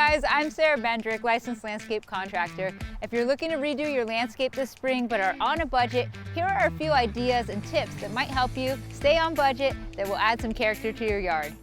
guys, I'm Sarah Bendrick, licensed landscape contractor. If you're looking to redo your landscape this spring but are on a budget, here are a few ideas and tips that might help you stay on budget that will add some character to your yard.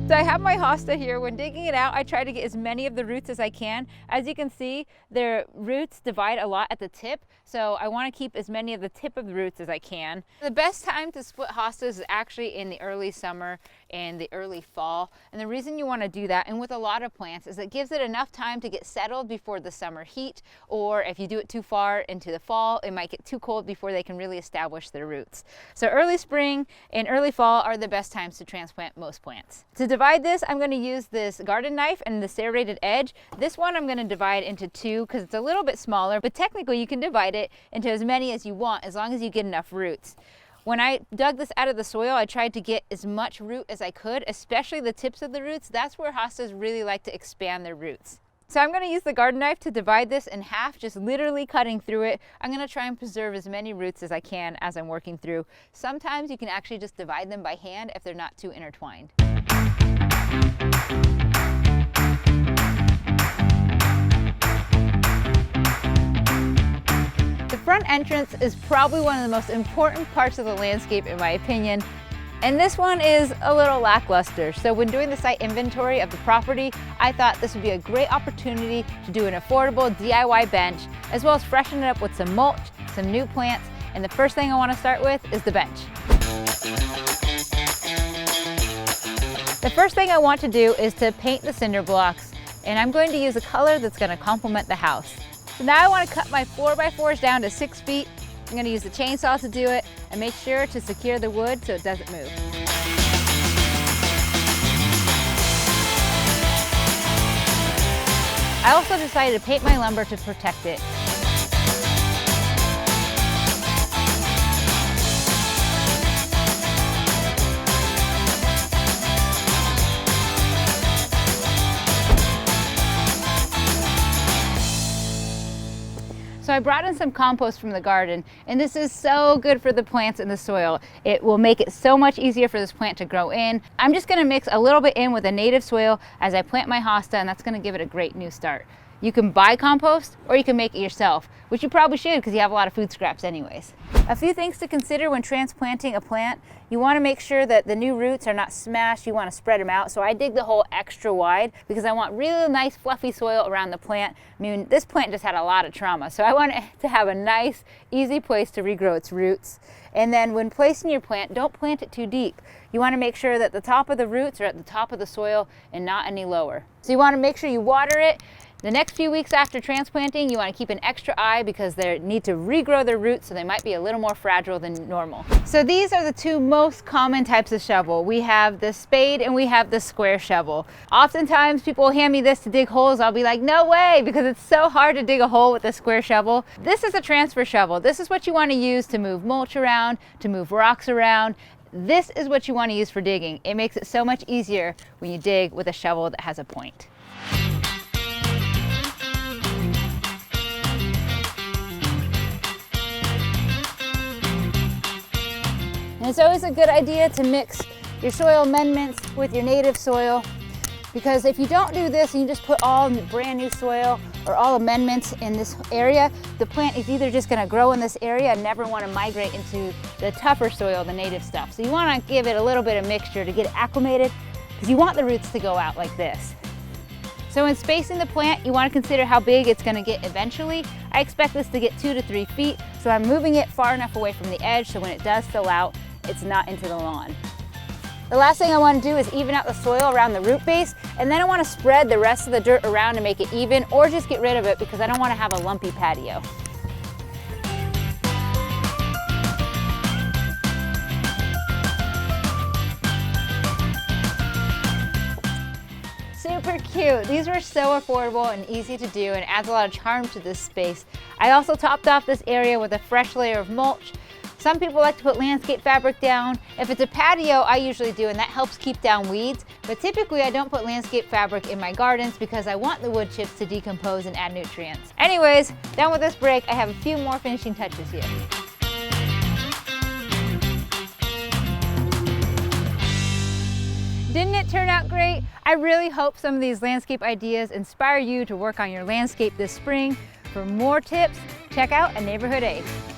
So I have my hosta here. When digging it out, I try to get as many of the roots as I can. As you can see, their roots divide a lot at the tip, so I want to keep as many of the tip of the roots as I can. The best time to split hostas is actually in the early summer and the early fall. And the reason you want to do that, and with a lot of plants, is it gives it enough time to get settled before the summer heat, or if you do it too far into the fall, it might get too cold before they can really establish their roots. So early spring and early fall are the best times to transplant most plants. To divide this, I'm going to use this garden knife and the serrated edge. This one I'm going to divide into two because it's a little bit smaller, but technically you can divide it into as many as you want as long as you get enough roots. When I dug this out of the soil, I tried to get as much root as I could, especially the tips of the roots. That's where hostas really like to expand their roots. So I'm going to use the garden knife to divide this in half, just literally cutting through it. I'm going to try and preserve as many roots as I can as I'm working through. Sometimes you can actually just divide them by hand if they're not too intertwined. The front entrance is probably one of the most important parts of the landscape in my opinion. And this one is a little lackluster. So when doing the site inventory of the property, I thought this would be a great opportunity to do an affordable DIY bench, as well as freshen it up with some mulch, some new plants. And the first thing I want to start with is the bench. The first thing I want to do is to paint the cinder blocks, and I'm going to use a color that's going to complement the house. So now I want to cut my 4x4s down to 6 feet. I'm going to use the chainsaw to do it and make sure to secure the wood so it doesn't move. I also decided to paint my lumber to protect it. So I brought in some compost from the garden, and this is so good for the plants in the soil. It will make it so much easier for this plant to grow in. I'm just going to mix a little bit in with the native soil as I plant my hosta, and that's going to give it a great new start. You can buy compost or you can make it yourself, which you probably should because you have a lot of food scraps anyways. A few things to consider when transplanting a plant. You want to make sure that the new roots are not smashed. You want to spread them out. So I dig the hole extra wide because I want really nice fluffy soil around the plant. I mean, this plant just had a lot of trauma, so I want it to have a nice, easy place to regrow its roots. And then when placing your plant, don't plant it too deep. You want to make sure that the top of the roots are at the top of the soil and not any lower. So you want to make sure you water it. The next few weeks after transplanting, you want to keep an extra eye because they need to regrow their roots, so they might be a little more fragile than normal. So these are the two most common types of shovel. We have the spade and we have the square shovel. Oftentimes people will hand me this to dig holes. I'll be like, no way, because it's so hard to dig a hole with a square shovel. This is a transfer shovel. This is what you want to use to move mulch around, to move rocks around. This is what you want to use for digging. It makes it so much easier when you dig with a shovel that has a point. And it's always a good idea to mix your soil amendments with your native soil, because if you don't do this and you just put all brand new soil or all amendments in this area, the plant is either just going to grow in this area and never want to migrate into the tougher soil, the native stuff. So you want to give it a little bit of mixture to get it acclimated, because you want the roots to go out like this. So in spacing the plant, you want to consider how big it's going to get eventually. I expect this to get 2 to 3 feet, so I'm moving it far enough away from the edge so when it does fill out, it's not into the lawn. The last thing I want to do is even out the soil around the root base, and then I want to spread the rest of the dirt around to make it even, or just get rid of it because I don't want to have a lumpy patio. Super cute. These were so affordable and easy to do and adds a lot of charm to this space. I also topped off this area with a fresh layer of mulch. Some people like to put landscape fabric down. If it's a patio, I usually do, and that helps keep down weeds. But typically I don't put landscape fabric in my gardens because I want the wood chips to decompose and add nutrients. Anyways, done with this break, I have a few more finishing touches here. Didn't it turn out great? I really hope some of these landscape ideas inspire you to work on your landscape this spring. For more tips, check out A Neighborhood Ace.